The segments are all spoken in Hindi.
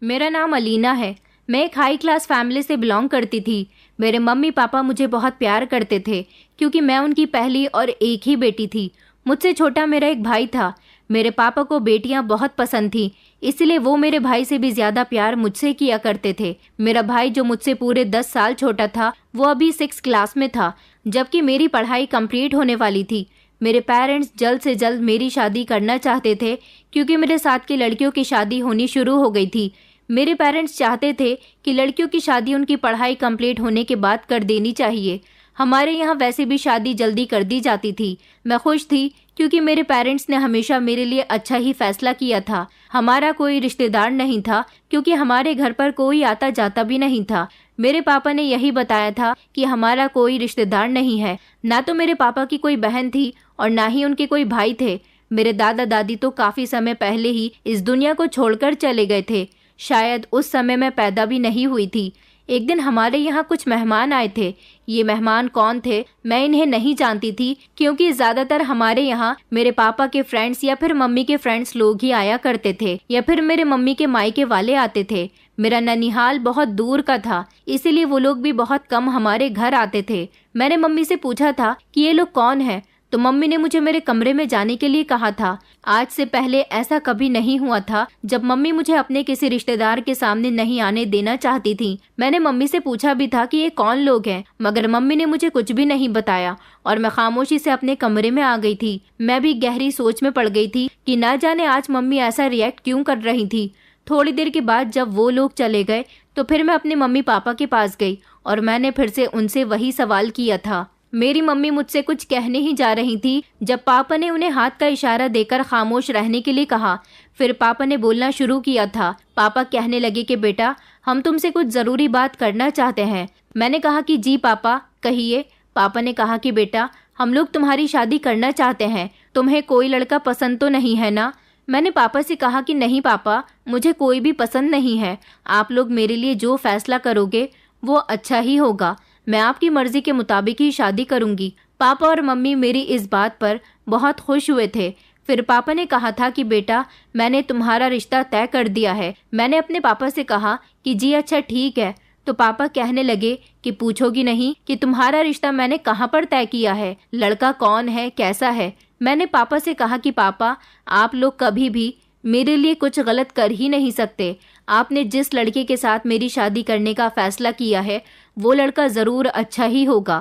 मेरा नाम अलीना है। मैं एक हाई क्लास फैमिली से बिलोंग करती थी। मेरे मम्मी पापा मुझे बहुत प्यार करते थे क्योंकि मैं उनकी पहली और एक ही बेटी थी। मुझसे छोटा मेरा एक भाई था। मेरे पापा को बेटियां बहुत पसंद थी, इसलिए वो मेरे भाई से भी ज़्यादा प्यार मुझसे किया करते थे। मेरा भाई जो मुझसे पूरे 10 साल छोटा था, वो अभी 6 क्लास में था, जबकि मेरी पढ़ाई कंप्लीट होने वाली थी। मेरे पेरेंट्स जल्द से जल्द मेरी शादी करना चाहते थे क्योंकि मेरे साथ की लड़कियों की शादी होनी शुरू हो गई थी। मेरे पेरेंट्स चाहते थे कि लड़कियों की शादी उनकी पढ़ाई कंप्लीट होने के बाद कर देनी चाहिए। हमारे यहाँ वैसे भी शादी जल्दी कर दी जाती थी। मैं खुश थी क्योंकि मेरे पेरेंट्स ने हमेशा मेरे लिए अच्छा ही फैसला किया था। हमारा कोई रिश्तेदार नहीं था क्योंकि हमारे घर पर कोई आता जाता भी नहीं था। मेरे पापा ने यही बताया था कि हमारा कोई रिश्तेदार नहीं है। ना तो मेरे पापा की कोई बहन थी और ना ही उनके कोई भाई थे। मेरे दादा दादी तो काफ़ी समय पहले ही इस दुनिया को छोड़कर चले गए थे। शायद उस समय मैं पैदा भी नहीं हुई थी। एक दिन हमारे यहाँ कुछ मेहमान आए थे। ये मेहमान कौन थे मैं इन्हें नहीं जानती थी क्योंकि ज़्यादातर हमारे यहाँ मेरे पापा के फ्रेंड्स या फिर मम्मी के फ्रेंड्स लोग ही आया करते थे या फिर मेरे मम्मी के मायके वाले आते थे। मेरा ननिहाल बहुत दूर का था, इसीलिए वो लोग भी बहुत कम हमारे घर आते थे। मैंने मम्मी से पूछा था कि ये लोग कौन है, तो मम्मी ने मुझे मेरे कमरे में जाने के लिए कहा था। आज से पहले ऐसा कभी नहीं हुआ था जब मम्मी मुझे अपने किसी रिश्तेदार के सामने नहीं आने देना चाहती थी। मैंने मम्मी से पूछा भी था कि ये कौन लोग हैं, मगर मम्मी ने मुझे कुछ भी नहीं बताया और मैं खामोशी से अपने कमरे में आ गई थी। मैं भी गहरी सोच में पड़ गई थी कि ना जाने आज मम्मी ऐसा रिएक्ट क्यों कर रही थी। थोड़ी देर के बाद जब वो लोग चले गए तो फिर मैं अपने मम्मी पापा के पास गई और मैंने फिर से उनसे वही सवाल किया था। मेरी मम्मी मुझसे कुछ कहने ही जा रही थी जब पापा ने उन्हें हाथ का इशारा देकर खामोश रहने के लिए कहा। फिर पापा ने बोलना शुरू किया था। पापा कहने लगे कि बेटा, हम तुमसे कुछ ज़रूरी बात करना चाहते हैं। मैंने कहा कि जी पापा, कहिए। पापा ने कहा कि बेटा, हम लोग तुम्हारी शादी करना चाहते हैं। तुम्हें कोई लड़का पसंद तो नहीं है ना? मैंने पापा से कहा कि नहीं पापा, मुझे कोई भी पसंद नहीं है। आप लोग मेरे लिए जो फैसला करोगे वो अच्छा ही होगा। मैं आपकी मर्जी के मुताबिक ही शादी करूंगी। पापा और मम्मी मेरी इस बात पर बहुत खुश हुए थे। फिर पापा ने कहा था कि बेटा, मैंने तुम्हारा रिश्ता तय कर दिया है। मैंने अपने पापा से कहा कि जी अच्छा ठीक है। तो पापा कहने लगे कि पूछोगी नहीं कि तुम्हारा रिश्ता मैंने कहाँ पर तय किया है, लड़का कौन है, कैसा है। मैंने पापा से कहा कि पापा, आप लोग कभी भी मेरे लिए कुछ गलत कर ही नहीं सकते। आपने जिस लड़के के साथ मेरी शादी करने का फैसला किया है वो लड़का ज़रूर अच्छा ही होगा।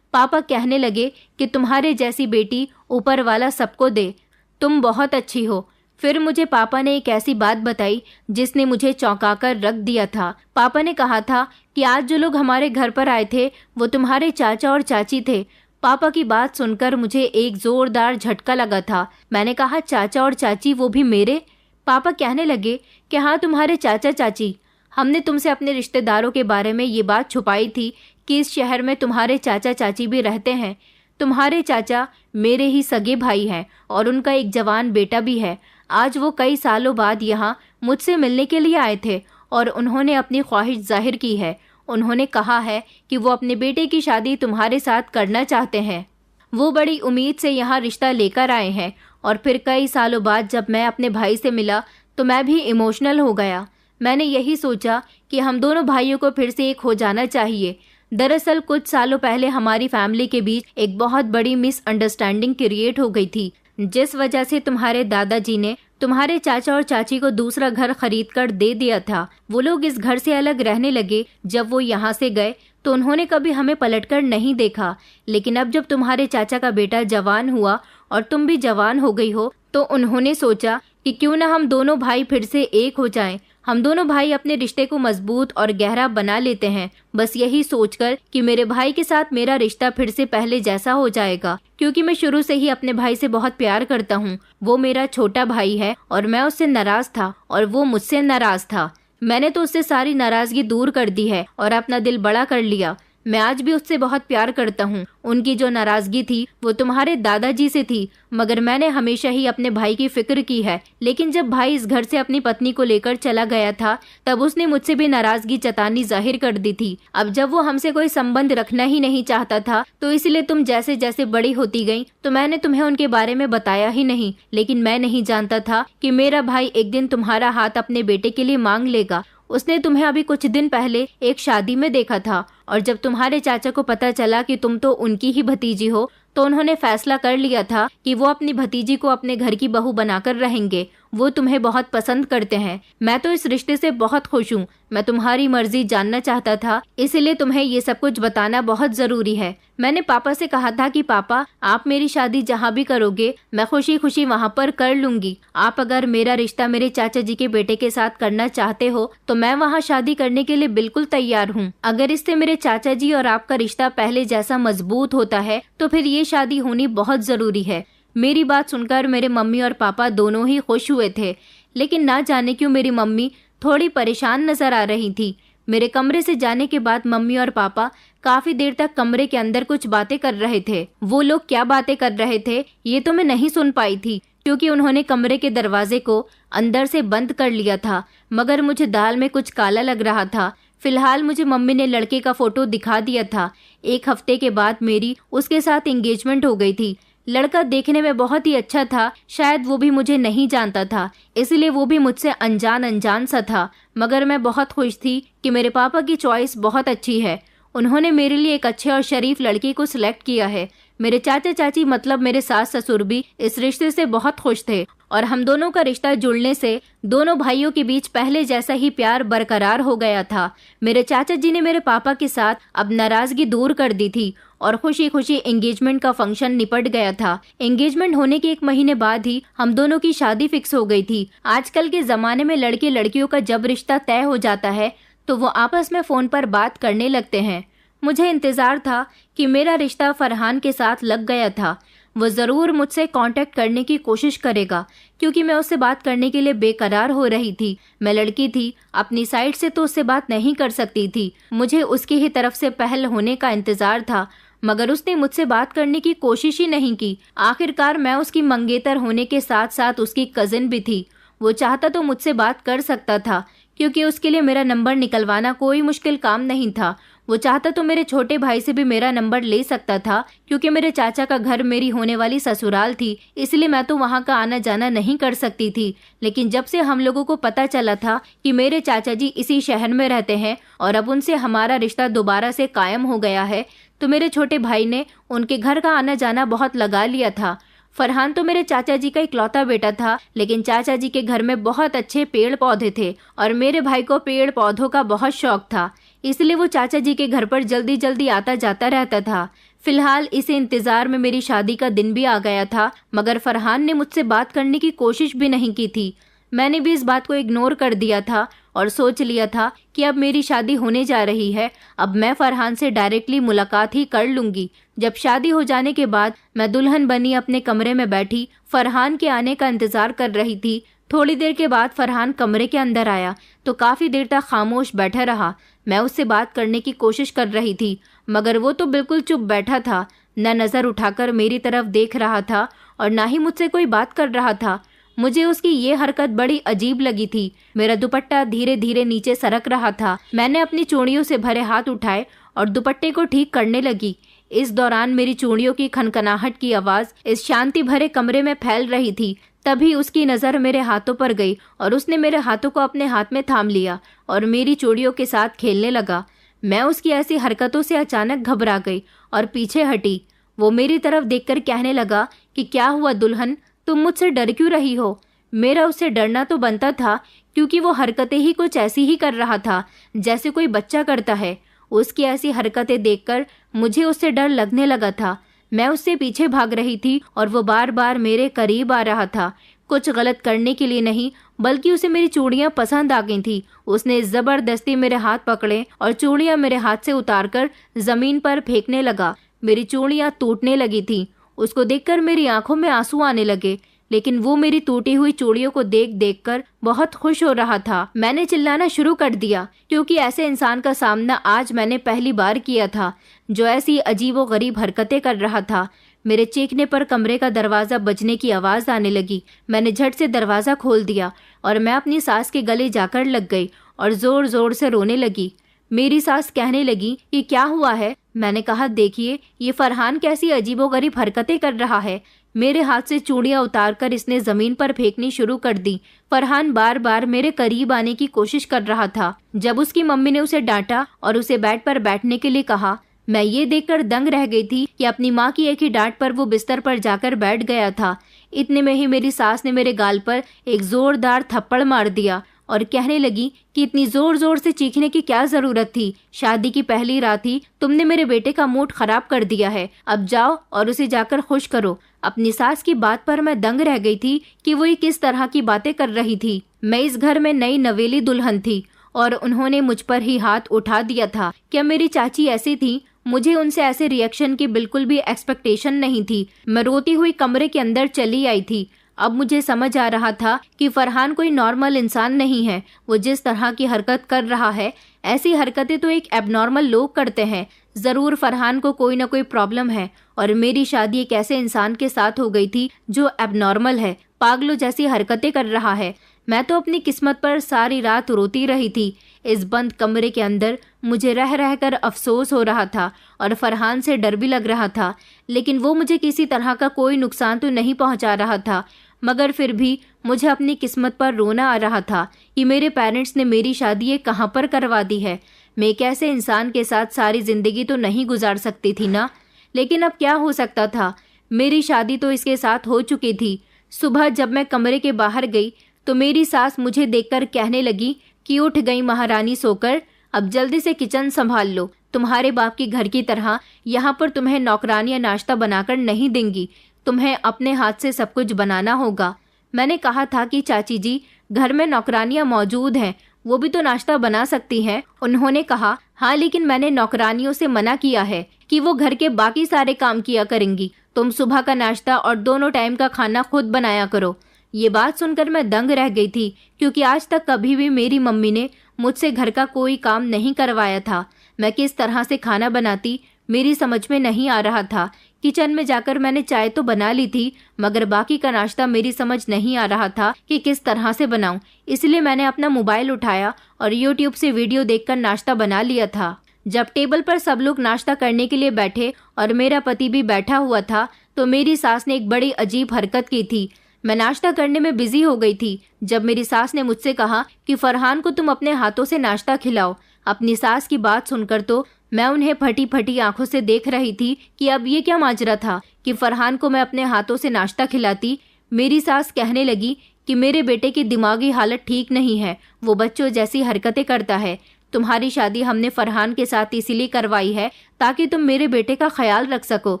पापा कहने लगे कि तुम्हारे जैसी बेटी ऊपर वाला सबको दे, तुम बहुत अच्छी हो। फिर मुझे पापा ने एक ऐसी बात बताई जिसने मुझे चौंकाकर रख दिया था। पापा ने कहा था कि आज जो लोग हमारे घर पर आए थे वो तुम्हारे चाचा और चाची थे। पापा की बात सुनकर मुझे एक जोरदार झटका लगा था। मैंने कहा चाचा और चाची, वो भी मेरे? पापा कहने लगे कि हाँ, तुम्हारे चाचा चाची। हमने तुमसे अपने रिश्तेदारों के बारे में ये बात छुपाई थी कि इस शहर में तुम्हारे चाचा चाची भी रहते हैं। तुम्हारे चाचा मेरे ही सगे भाई हैं और उनका एक जवान बेटा भी है। आज वो कई सालों बाद यहाँ मुझसे मिलने के लिए आए थे और उन्होंने अपनी ख्वाहिश जाहिर की है। उन्होंने कहा है कि वो अपने बेटे की शादी तुम्हारे साथ करना चाहते हैं। वो बड़ी उम्मीद से यहाँ रिश्ता लेकर आए हैं और फिर कई सालों बाद जब मैं अपने भाई से मिला तो मैं भी इमोशनल हो गया। मैंने यही सोचा कि हम दोनों भाइयों को फिर से एक हो जाना चाहिए। दरअसल कुछ सालों पहले हमारी फैमिली के बीच एक बहुत बड़ी मिसअंडरस्टैंडिंग क्रिएट हो गई थी, जिस वजह से तुम्हारे दादाजी ने तुम्हारे चाचा और चाची को दूसरा घर खरीद कर दे दिया था। वो लोग इस घर से अलग रहने लगे। जब वो यहाँ से गए तो उन्होंने कभी हमें पलटकर नहीं देखा, लेकिन अब जब तुम्हारे चाचा का बेटा जवान हुआ और तुम भी जवान हो गई हो तो उन्होंने सोचा कि क्यों ना हम दोनों भाई फिर से एक हो जाएं। हम दोनों भाई अपने रिश्ते को मजबूत और गहरा बना लेते हैं, बस यही सोचकर कि मेरे भाई के साथ मेरा रिश्ता फिर से पहले जैसा हो जाएगा, क्योंकि मैं शुरू से ही अपने भाई से बहुत प्यार करता हूँ। वो मेरा छोटा भाई है और मैं उससे नाराज था और वो मुझसे नाराज था। मैंने तो उससे सारी नाराजगी दूर कर दी है और अपना दिल बड़ा कर लिया। मैं आज भी उससे बहुत प्यार करता हूँ। उनकी जो नाराजगी थी वो तुम्हारे दादाजी से थी, मगर मैंने हमेशा ही अपने भाई की फिक्र की है। लेकिन जब भाई इस घर से अपनी पत्नी को लेकर चला गया था तब उसने मुझसे भी नाराजगी जतानी जाहिर कर दी थी। अब जब वो हमसे कोई संबंध रखना ही नहीं चाहता था तो इसलिए तुम जैसे जैसे बड़ी होती गई तो मैंने तुम्हें उनके बारे में बताया ही नहीं। लेकिन मैं नहीं जानता था कि मेरा भाई एक दिन तुम्हारा हाथ अपने बेटे के लिए मांग लेगा। उसने तुम्हें अभी कुछ दिन पहले एक शादी में देखा था और जब तुम्हारे चाचा को पता चला कि तुम तो उनकी ही भतीजी हो तो उन्होंने फैसला कर लिया था कि वो अपनी भतीजी को अपने घर की बहू बनाकर रहेंगे। वो तुम्हें बहुत पसंद करते हैं। मैं तो इस रिश्ते से बहुत खुश हूँ। मैं तुम्हारी मर्जी जानना चाहता था, इसीलिए तुम्हें ये सब कुछ बताना बहुत जरूरी है। मैंने पापा से कहा था कि पापा, आप मेरी शादी जहाँ भी करोगे मैं खुशी खुशी वहाँ पर कर लूंगी। आप अगर मेरा रिश्ता मेरे चाचा जी के बेटे के साथ करना चाहते हो तो मैं वहाँ शादी करने के लिए बिल्कुल तैयार हूँ। अगर इससे मेरे चाचा जी और आपका रिश्ता पहले जैसा मजबूत होता है तो फिर ये शादी होनी बहुत जरूरी है। मेरी बात सुनकर मेरे मम्मी और पापा दोनों ही खुश हुए थे, लेकिन ना जाने क्यों मेरी मम्मी थोड़ी परेशान नजर आ रही थी। मेरे कमरे से जाने के बाद मम्मी और पापा काफी देर तक कमरे के अंदर कुछ बातें कर रहे थे। वो लोग क्या बातें कर रहे थे ये तो मैं नहीं सुन पाई थी क्योंकि उन्होंने कमरे के दरवाजे को अंदर से बंद कर लिया था, मगर मुझे दाल में कुछ काला लग रहा था। फिलहाल मुझे मम्मी ने लड़के का फोटो दिखा दिया था। 1 हफ्ते के बाद मेरी उसके साथ एंगेजमेंट हो गई थी। लड़का देखने में बहुत ही अच्छा था। शायद वो भी मुझे नहीं जानता था, इसलिए वो भी मुझसे अनजान सा था, मगर मैं बहुत खुश थी कि मेरे पापा की चॉइस बहुत अच्छी है। उन्होंने मेरे लिए एक अच्छे और शरीफ लड़के को सिलेक्ट किया है। मेरे चाचा चाची मतलब मेरे सास ससुर भी इस रिश्ते से बहुत खुश थे और हम दोनों का रिश्ता जुड़ने से दोनों भाइयों के बीच पहले जैसा ही प्यार बरकरार हो गया था। मेरे चाचा जी ने मेरे पापा के साथ अब नाराजगी दूर कर दी थी और खुशी खुशी एंगेजमेंट का फंक्शन निपट गया था। एंगेजमेंट होने के 1 महीने बाद ही हम दोनों की शादी फिक्स हो गई थी। आजकल के जमाने में लड़के लड़कियों का जब रिश्ता तय हो जाता है तो वो आपस में फोन पर बात करने लगते हैं। मुझे इंतजार था कि मेरा रिश्ता फरहान के साथ लग गया था। वो जरूर मुझसे कांटेक्ट करने की कोशिश करेगा क्योंकि मैं उससे बात करने के लिए बेकरार हो रही थी। मैं लड़की थी, अपनी साइड से तो उससे बात नहीं कर सकती थी। मुझे उसकी ही तरफ से पहल होने का इंतजार था, मगर उसने मुझसे बात करने की कोशिश ही नहीं की। आखिरकार मैं उसकी मंगेतर होने के साथ साथ उसकी कजिन भी थी। वो चाहता तो मुझसे बात कर सकता था क्योंकि उसके लिए मेरा नंबर निकलवाना कोई मुश्किल काम नहीं था। वो चाहता तो मेरे छोटे भाई से भी मेरा नंबर ले सकता था क्योंकि मेरे चाचा का घर मेरी होने वाली ससुराल थी, इसलिए मैं तो वहाँ का आना जाना नहीं कर सकती थी। लेकिन जब से हम लोगों को पता चला था कि मेरे चाचा जी इसी शहर में रहते हैं और अब उनसे हमारा रिश्ता दोबारा से कायम हो गया है, तो मेरे छोटे भाई ने उनके घर का आना जाना बहुत लगा लिया था। फरहान तो मेरे चाचा जी का इकलौता बेटा था, लेकिन चाचा जी के घर में बहुत अच्छे पेड़ पौधे थे और मेरे भाई को पेड़ पौधों का बहुत शौक था, इसलिए वो चाचा जी के घर पर जल्दी जल्दी आता जाता रहता था। फिलहाल इस इंतजार में मेरी शादी का दिन भी आ गया था, मगर फरहान ने मुझसे बात करने की कोशिश भी नहीं की थी। मैंने भी इस बात को इग्नोर कर दिया था और सोच लिया था कि अब मेरी शादी होने जा रही है, अब मैं फरहान से डायरेक्टली मुलाकात ही कर लूंगी। जब शादी हो जाने के बाद मैं दुल्हन बनी अपने कमरे में बैठी फरहान के आने का इंतजार कर रही थी। थोड़ी देर के बाद फरहान कमरे के अंदर आया तो काफी देर तक खामोश बैठा रहा। मैं उससे बात करने की कोशिश कर रही थी, मगर वो तो बिल्कुल चुप बैठा था, न नजर उठाकर मेरी तरफ देख रहा था और ना ही मुझसे कोई बात कर रहा था। मुझे उसकी ये हरकत बड़ी अजीब लगी थी। मेरा दुपट्टा धीरे धीरे नीचे सरक रहा था। मैंने अपनी चूड़ियों से भरे हाथ उठाए और दुपट्टे को ठीक करने लगी। इस दौरान मेरी चूड़ियों की खनखनाहट की आवाज इस शांति भरे कमरे में फैल रही थी। तभी उसकी नजर मेरे हाथों पर गई और उसने मेरे हाथों को अपने हाथ में थाम लिया और मेरी चूड़ियों के साथ खेलने लगा। मैं उसकी ऐसी हरकतों से अचानक घबरा गई और पीछे हटी। वो मेरी तरफ देखकर कहने लगा कि क्या हुआ दुल्हन, तुम मुझसे डर क्यों रही हो? मेरा उससे डरना तो बनता था क्योंकि वो हरकतें ही कुछ ऐसी ही कर रहा था जैसे कोई बच्चा करता है। उसकी ऐसी हरकतें देखकर मुझे उससे डर लगने लगा था। मैं उससे पीछे भाग रही थी और वो बार बार मेरे करीब आ रहा था, कुछ गलत करने के लिए नहीं बल्कि उसे मेरी चूड़ियां पसंद आ गई थी। उसने जबरदस्ती मेरे हाथ पकड़े और चूड़ियां मेरे हाथ से उतारकर जमीन पर फेंकने लगा। मेरी चूड़ियां टूटने लगी थी। उसको देखकर मेरी आंखों में आंसू आने लगे, लेकिन वो मेरी टूटी हुई चूड़ियों को देख देख कर बहुत खुश हो रहा था। मैंने चिल्लाना शुरू कर दिया क्योंकि ऐसे इंसान का सामना आज मैंने पहली बार किया था जो ऐसी अजीबोगरीब हरकतें कर रहा था। मेरे चीखने पर कमरे का दरवाजा बजने की आवाज आने लगी। मैंने झट से दरवाजा खोल दिया और मैं अपनी सास के गले जाकर लग गई और जोर जोर से रोने लगी। मेरी सास कहने लगी कि क्या हुआ है? मैंने कहा देखिए ये फरहान कैसी अजीबोगरीब हरकतें कर रहा है। मेरे हाथ से चूड़ियां उतारकर इसने जमीन पर फेंकनी शुरू कर दी। फरहान बार बार मेरे करीब आने की कोशिश कर रहा था। जब उसकी मम्मी ने उसे डांटा और उसे बेड पर बैठने के लिए कहा, मैं ये देखकर दंग रह गई थी कि अपनी माँ की एक ही डांट पर वो बिस्तर पर जाकर बैठ गया था। इतने में ही मेरी सास ने मेरे गाल पर एक जोरदार थप्पड़ मार दिया और कहने लगी कि इतनी जोर जोर से चीखने की क्या जरूरत थी। शादी की पहली रात थी, तुमने मेरे बेटे का मूड खराब कर दिया है। अब जाओ और उसे जाकर खुश करो। अपनी सास की बात पर मैं दंग रह गई थी कि वो किस तरह की बातें कर रही थी। मैं इस घर में नई नवेली दुल्हन थी और उन्होंने मुझ पर ही हाथ उठा दिया था। क्या मेरी चाची ऐसी थी? मुझे उनसे ऐसे रिएक्शन की बिल्कुल भी एक्सपेक्टेशन नहीं थी। मैं रोती हुई कमरे के अंदर चली आई थी। अब मुझे समझ आ रहा था कि फरहान कोई नॉर्मल इंसान नहीं है। वो जिस तरह की हरकत कर रहा है, ऐसी हरकतें तो एक एबनॉर्मल लोग करते हैं। जरूर फरहान को कोई ना कोई प्रॉब्लम है और मेरी शादी एक ऐसे इंसान के साथ हो गई थी जो एबनॉर्मल है, पागलों जैसी हरकतें कर रहा है। मैं तो अपनी किस्मत पर सारी रात रोती रही थी। इस बंद कमरे के अंदर मुझे रह रहकर अफसोस हो रहा था और फरहान से डर भी लग रहा था, लेकिन वो मुझे किसी तरह का कोई नुकसान तो नहीं पहुंचा रहा था। मगर फिर भी मुझे अपनी किस्मत पर रोना आ रहा था कि मेरे पेरेंट्स ने मेरी शादी ये कहाँ पर करवा दी है। मैं एक ऐसे इंसान के साथ सारी जिंदगी तो नहीं गुजार सकती थी ना। लेकिन अब क्या हो सकता था, मेरी शादी तो इसके साथ हो चुकी थी। सुबह जब मैं कमरे के बाहर गई तो मेरी सास मुझे देखकर कहने लगी कि उठ गई महारानी सोकर, अब जल्दी से किचन संभाल लो। तुम्हारे बाप की घर की तरह यहाँ पर तुम्हें नौकरानियां नाश्ता बनाकर नहीं देंगी, तुम्हें अपने हाथ से सब कुछ बनाना होगा। मैंने कहा था कि चाची जी, घर में नौकरानियां मौजूद हैं, वो भी तो नाश्ता बना सकती हैं। उन्होंने कहा, हाँ लेकिन मैंने नौकरानियों से मना किया है कि वो घर के बाकी सारे काम किया करेंगी। तुम सुबह का नाश्ता और दोनों टाइम का खाना खुद बनाया करो। ये बात सुनकर मैं दंग रह गई थी, क्योंकि आज तक कभी भी मेरी मम्मी ने मुझसे घर का कोई काम नहीं करवाया था। मैं किस तरह से खाना बनाती मेरी समझ में नहीं आ रहा था। किचन में जाकर मैंने चाय तो बना ली थी, मगर बाकी का नाश्ता मेरी समझ नहीं आ रहा था कि किस तरह से बनाऊं। इसलिए मैंने अपना मोबाइल उठाया और YouTube से वीडियो देखकर नाश्ता बना लिया था। जब टेबल पर सब लोग नाश्ता करने के लिए बैठे और मेरा पति भी बैठा हुआ था, तो मेरी सास ने एक बड़ी अजीब हरकत की थी। मैं नाश्ता करने में बिजी हो गई थी जब मेरी सास ने मुझसे कहा कि फरहान को तुम अपने हाथों से नाश्ता खिलाओ। अपनी सास की बात सुनकर तो मैं उन्हें फटी फटी आंखों से देख रही थी कि अब ये क्या माजरा था कि फरहान को मैं अपने हाथों से नाश्ता खिलाती। मेरी सास कहने लगी कि मेरे बेटे की दिमागी हालत ठीक नहीं है, वो बच्चों जैसी हरकतें करता है। तुम्हारी शादी हमने फरहान के साथ इसीलिए करवाई है ताकि तुम मेरे बेटे का ख्याल रख सको,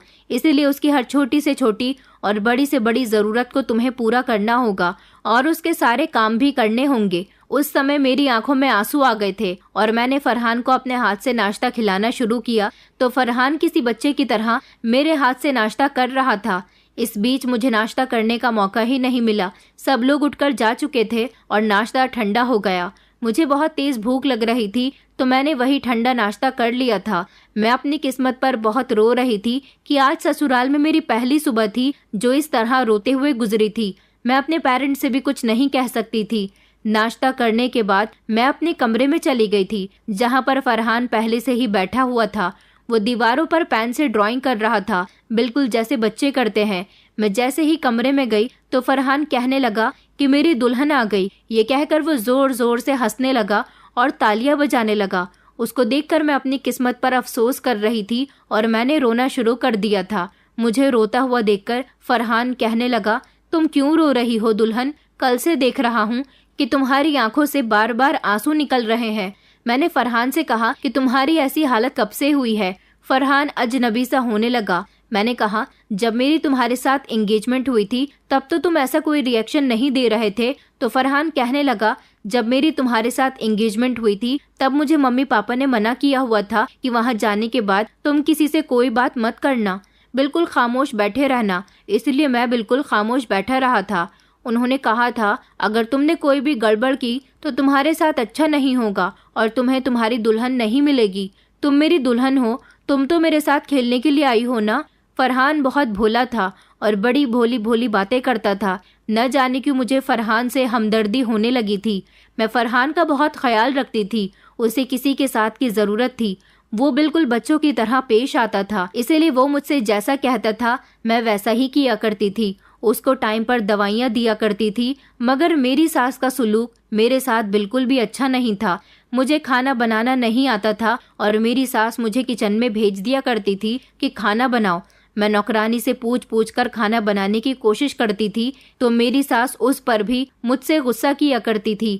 इसीलिए उसकी हर छोटी से छोटी और बड़ी से बड़ी ज़रूरत को तुम्हें पूरा करना होगा और उसके सारे काम भी करने होंगे। उस समय मेरी आंखों में आंसू आ गए थे और मैंने फरहान को अपने हाथ से नाश्ता खिलाना शुरू किया तो फरहान किसी बच्चे की तरह मेरे हाथ से नाश्ता कर रहा था। इस बीच मुझे नाश्ता करने का मौका ही नहीं मिला। सब लोग उठकर जा चुके थे और नाश्ता ठंडा हो गया। मुझे बहुत तेज भूख लग रही थी तो मैंने वही ठंडा नाश्ता कर लिया था। मैं अपनी किस्मत पर बहुत रो रही थी कि आज ससुराल में मेरी पहली सुबह थी जो इस तरह रोते हुए गुजरी थी। मैं अपने पेरेंट्स से भी कुछ नहीं कह सकती थी। नाश्ता करने के बाद मैं अपने कमरे में चली गई थी जहां पर फरहान पहले से ही बैठा हुआ था। वो दीवारों पर पेन से ड्राइंग कर रहा था, बिल्कुल जैसे बच्चे करते हैं। मैं जैसे ही कमरे में गई तो फरहान कहने लगा कि मेरी दुल्हन आ गई। ये कहकर वो जोर जोर से हंसने लगा और तालियां बजाने लगा। उसको देखकर मैं अपनी किस्मत पर अफसोस कर रही थी और मैंने रोना शुरू कर दिया था। मुझे रोता हुआ देखकर फरहान कहने लगा, तुम क्यों रो रही हो दुल्हन? कल से देख रहा हूँ कि तुम्हारी आंखों से बार बार आंसू निकल रहे हैं। मैंने फरहान से कहा कि तुम्हारी ऐसी हालत कब से हुई है? फरहान अजनबी सा होने लगा। मैंने कहा, जब मेरी तुम्हारे साथ एंगेजमेंट हुई थी तब तो तुम ऐसा कोई रिएक्शन नहीं दे रहे थे। तो फरहान कहने लगा, जब मेरी तुम्हारे साथ एंगेजमेंट हुई थी तब मुझे मम्मी पापा ने मना किया हुआ था कि वहां जाने के बाद तुम किसी से कोई बात मत करना, बिल्कुल खामोश बैठे रहना। इसलिए मैं बिल्कुल खामोश बैठा रहा था। उन्होंने कहा था, अगर तुमने कोई भी गड़बड़ की तो तुम्हारे साथ अच्छा नहीं होगा और तुम्हें तुम्हारी दुल्हन नहीं मिलेगी। तुम मेरी दुल्हन हो, तुम तो मेरे साथ खेलने के लिए आई हो ना। फरहान बहुत भोला था और बड़ी भोली भोली बातें करता था। न जाने क्यों मुझे फरहान से हमदर्दी होने लगी थी। मैं फरहान का बहुत ख्याल रखती थी, उसे किसी के साथ की ज़रूरत थी। वो बिल्कुल बच्चों की तरह पेश आता था, इसीलिए वो मुझसे जैसा कहता था मैं वैसा ही किया करती थी। उसको टाइम पर दवाइयाँ दिया करती थी, मगर मेरी सास का सुलूक मेरे साथ बिल्कुल भी अच्छा नहीं था। मुझे खाना बनाना नहीं आता था और मेरी सास मुझे किचन में भेज दिया करती थी कि खाना बनाओ। मैं नौकरानी से पूछ पूछ कर खाना बनाने की कोशिश करती थी तो मेरी सास उस पर भी मुझसे गुस्सा किया करती थी।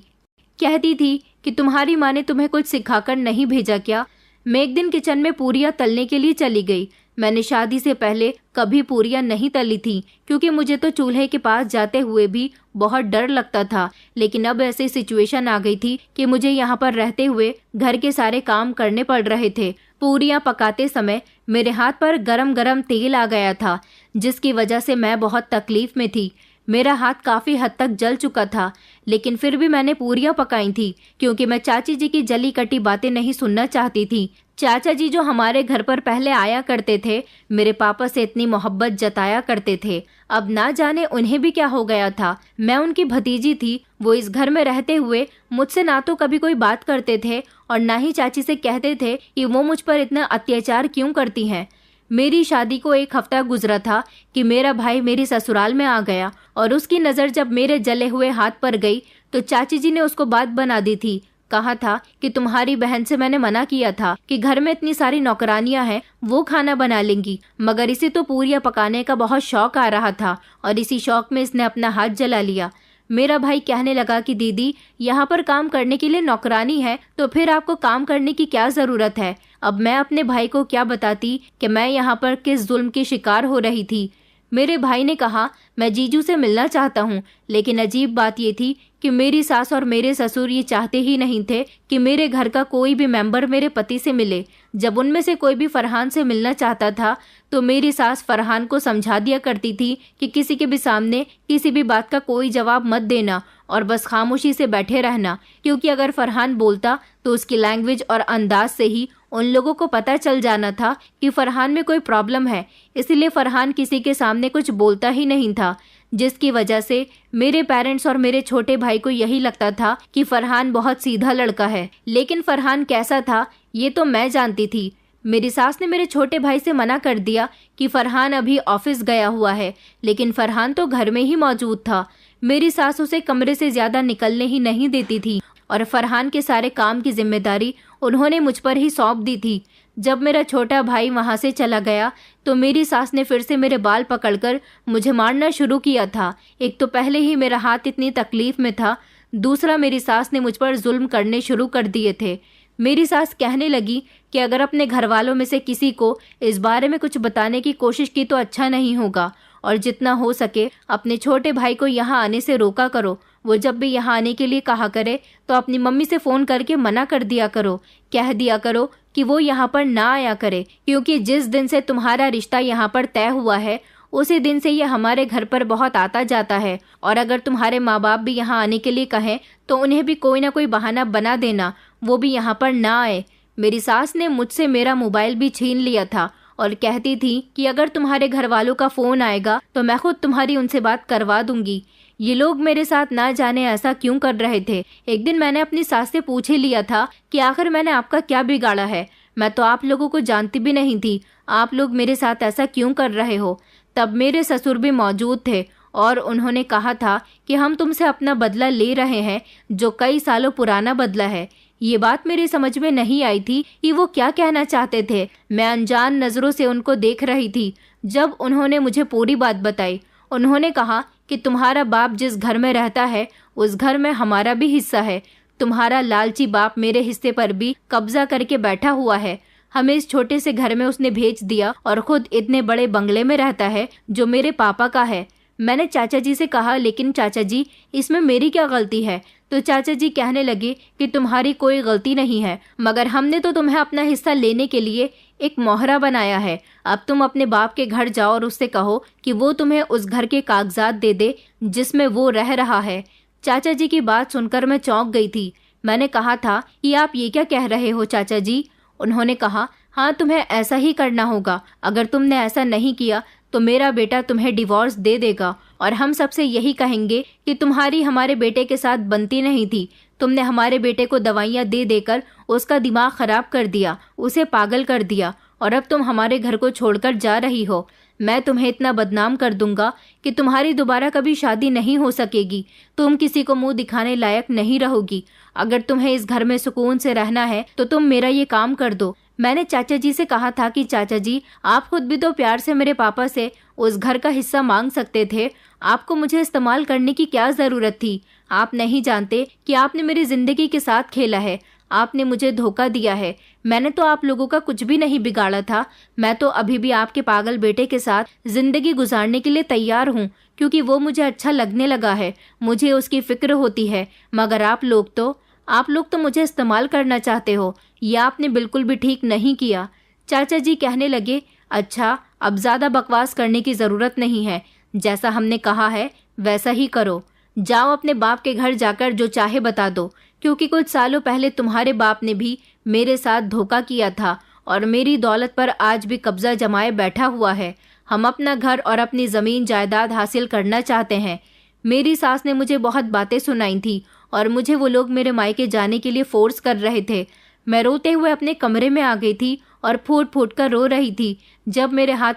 कहती थी कि तुम्हारी माँ ने तुम्हें कुछ सिखाकर नहीं भेजा क्या। मैं एक दिन किचन में पूरियाँ तलने के लिए चली गई। मैंने शादी से पहले कभी पूरियाँ नहीं तली थी, क्योंकि मुझे तो चूल्हे के पास जाते हुए भी बहुत डर लगता था। लेकिन अब ऐसी सिचुएशन आ गई थी कि मुझे यहाँ पर रहते हुए घर के सारे काम करने पड़ रहे थे। पूरियाँ पकाते समय मेरे हाथ पर गरम गरम तेल आ गया था, जिसकी वजह से मैं बहुत तकलीफ में थी। मेरा हाथ काफी हद तक जल चुका था, लेकिन फिर भी मैंने पूरियाँ पकाई थी, क्योंकि मैं चाची जी की जली कटी बातें नहीं सुनना चाहती थी। चाचा जी जो हमारे घर पर पहले आया करते थे, मेरे पापा से इतनी मोहब्बत जताया करते थे, अब ना जाने उन्हें भी क्या हो गया था। मैं उनकी भतीजी थी। वो इस घर में रहते हुए मुझसे ना तो कभी कोई बात करते थे और ना ही चाची से कहते थे कि वो मुझ पर इतना अत्याचार क्यों करती हैं। मेरी शादी को 1 हफ्ता गुजरा था कि मेरा भाई मेरी ससुराल में आ गया और उसकी नज़र जब मेरे जले हुए हाथ पर गई तो चाची जी ने उसको बात बना दी थी। कहा था कि तुम्हारी बहन से मैंने मना किया था कि घर में इतनी सारी नौकरानियां हैं, वो खाना बना लेंगी, मगर इसे तो पूरियाँ पकाने का बहुत शौक आ रहा था और इसी शौक में इसने अपना हाथ जला लिया। मेरा भाई कहने लगा कि दीदी, यहाँ पर काम करने के लिए नौकरानी है तो फिर आपको काम करने की क्या ज़रूरत है। अब मैं अपने भाई को क्या बताती कि मैं यहाँ पर किस जुल्म की शिकार हो रही थी। मेरे भाई ने कहा, मैं जीजू से मिलना चाहता हूँ, लेकिन अजीब बात ये थी कि मेरी सास और मेरे ससुर ये चाहते ही नहीं थे कि मेरे घर का कोई भी मेंबर मेरे पति से मिले। जब उनमें से कोई भी फरहान से मिलना चाहता था तो मेरी सास फरहान को समझा दिया करती थी कि किसी के भी सामने किसी भी बात का कोई जवाब मत देना और बस खामोशी से बैठे रहना, क्योंकि अगर फरहान बोलता तो उसकी लैंग्वेज और अंदाज से ही उन लोगों को पता चल जाना था कि फरहान में कोई प्रॉब्लम है। इसलिए फरहान किसी के सामने कुछ बोलता ही नहीं था, जिसकी वजह से मेरे पेरेंट्स और मेरे छोटे भाई को यही लगता था कि फरहान बहुत सीधा लड़का है। लेकिन फरहान कैसा था ये तो मैं जानती थी। मेरी सास ने मेरे छोटे भाई से मना कर दिया कि फरहान अभी ऑफिस गया हुआ है, लेकिन फरहान तो घर में ही मौजूद था। मेरी सास उसे कमरे से ज्यादा निकलने ही नहीं देती थी और फरहान के सारे काम की जिम्मेदारी उन्होंने मुझ पर ही सौंप दी थी। जब मेरा छोटा भाई वहाँ से चला गया तो मेरी सास ने फिर से मेरे बाल पकड़कर मुझे मारना शुरू किया था। एक तो पहले ही मेरा हाथ इतनी तकलीफ में था, दूसरा मेरी सास ने मुझ पर जुल्म करने शुरू कर दिए थे। मेरी सास कहने लगी कि अगर अपने घर वालों में से किसी को इस बारे में कुछ बताने की कोशिश की तो अच्छा नहीं होगा और जितना हो सके अपने छोटे भाई को यहाँ आने से रोका करो। वो जब भी यहाँ आने के लिए कहा करे तो अपनी मम्मी से फ़ोन करके मना कर दिया करो, कह दिया करो कि वो यहाँ पर ना आया करे, क्योंकि जिस दिन से तुम्हारा रिश्ता यहाँ पर तय हुआ है उसी दिन से ये हमारे घर पर बहुत आता जाता है। और अगर तुम्हारे माँ बाप भी यहाँ आने के लिए कहें तो उन्हें भी कोई ना कोई बहाना बना देना, वो भी यहाँ पर ना आए। मेरी सास ने मुझसे मेरा मोबाइल भी छीन लिया था और कहती थी कि अगर तुम्हारे घर वालों का फ़ोन आएगा तो मैं खुद तुम्हारी उनसे बात करवा दूंगी। ये लोग मेरे साथ ना जाने ऐसा क्यों कर रहे थे। एक दिन मैंने अपनी सास से पूछ ही लिया था कि आखिर मैंने आपका क्या बिगाड़ा है, मैं तो आप लोगों को जानती भी नहीं थी, आप लोग मेरे साथ ऐसा क्यों कर रहे हो। तब मेरे ससुर भी मौजूद थे और उन्होंने कहा था कि हम तुमसे अपना बदला ले रहे हैं, जो कई सालों पुराना बदला है। ये बात मेरी समझ में नहीं आई थी कि वो क्या कहना चाहते थे। मैं अनजान नज़रों से उनको देख रही थी। जब उन्होंने मुझे पूरी बात बताई, उन्होंने कहा कि तुम्हारा बाप जिस घर में रहता है उस घर में हमारा भी हिस्सा है। तुम्हारा लालची बाप मेरे हिस्से पर भी कब्जा करके बैठा हुआ है। हमें इस छोटे से घर में उसने भेज दिया और खुद इतने बड़े बंगले में रहता है जो मेरे पापा का है। मैंने चाचा जी से कहा, लेकिन चाचा जी इसमें मेरी क्या गलती है। तो चाचा जी कहने लगे कि तुम्हारी कोई गलती नहीं है, मगर हमने तो तुम्हें अपना हिस्सा लेने के लिए एक मोहरा बनाया है। अब तुम अपने बाप के घर जाओ और उससे कहो कि वो तुम्हें उस घर के कागजात दे दे जिसमें वो रह रहा है। चाचा जी की बात सुनकर मैं चौंक गई थी। मैंने कहा था कि आप ये क्या कह रहे हो चाचा जी। उन्होंने कहा, हाँ तुम्हें ऐसा ही करना होगा। अगर तुमने ऐसा नहीं किया तो मेरा बेटा तुम्हें डिवोर्स दे देगा और हम सबसे यही कहेंगे कि तुम्हारी हमारे बेटे के साथ बनती नहीं थी। तुमने हमारे बेटे को दवाइयाँ दे देकर उसका दिमाग खराब कर दिया, उसे पागल कर दिया, और अब तुम हमारे घर को छोड़कर जा रही हो। मैं तुम्हें इतना बदनाम कर दूंगा कि तुम्हारी दोबारा कभी शादी नहीं हो सकेगी। तुम किसी को मुंह दिखाने लायक नहीं रहोगी। अगर तुम्हें इस घर में सुकून से रहना है तो तुम मेरा ये काम कर दो। मैंने चाचा जी से कहा था कि चाचा जी, आप खुद भी तो प्यार से मेरे पापा से उस घर का हिस्सा मांग सकते थे। आपको मुझे इस्तेमाल करने की क्या ज़रूरत थी? आप नहीं जानते कि आपने मेरी ज़िंदगी के साथ खेला है। आपने मुझे धोखा दिया है। मैंने तो आप लोगों का कुछ भी नहीं बिगाड़ा था। मैं तो अभी भी आपके पागल बेटे के साथ ज़िंदगी गुजारने के लिए तैयार हूँ, क्योंकि वो मुझे अच्छा लगने लगा है। मुझे उसकी फ़िक्र होती है। मगर आप लोग तो मुझे इस्तेमाल करना चाहते हो। यह आपने बिल्कुल भी ठीक नहीं किया। चाचा जी कहने लगे, अच्छा, अब ज़्यादा बकवास करने की ज़रूरत नहीं है। जैसा हमने कहा है वैसा ही करो। जाओ अपने बाप के घर जाकर जो चाहे बता दो, क्योंकि कुछ सालों पहले तुम्हारे बाप ने भी मेरे साथ धोखा किया था और मेरी दौलत पर आज भी कब्जा जमाए बैठा हुआ है। हम अपना घर और अपनी ज़मीन जायदाद हासिल करना चाहते हैं। मेरी सास ने मुझे बहुत बातें सुनाई थी और मुझे वो लोग मेरे मायके जाने के लिए फोर्स कर रहे थे। मैं रोते हुए अपने कमरे में आ गई थी और फूट फूट कर रो रही थी। जब मेरे हाथ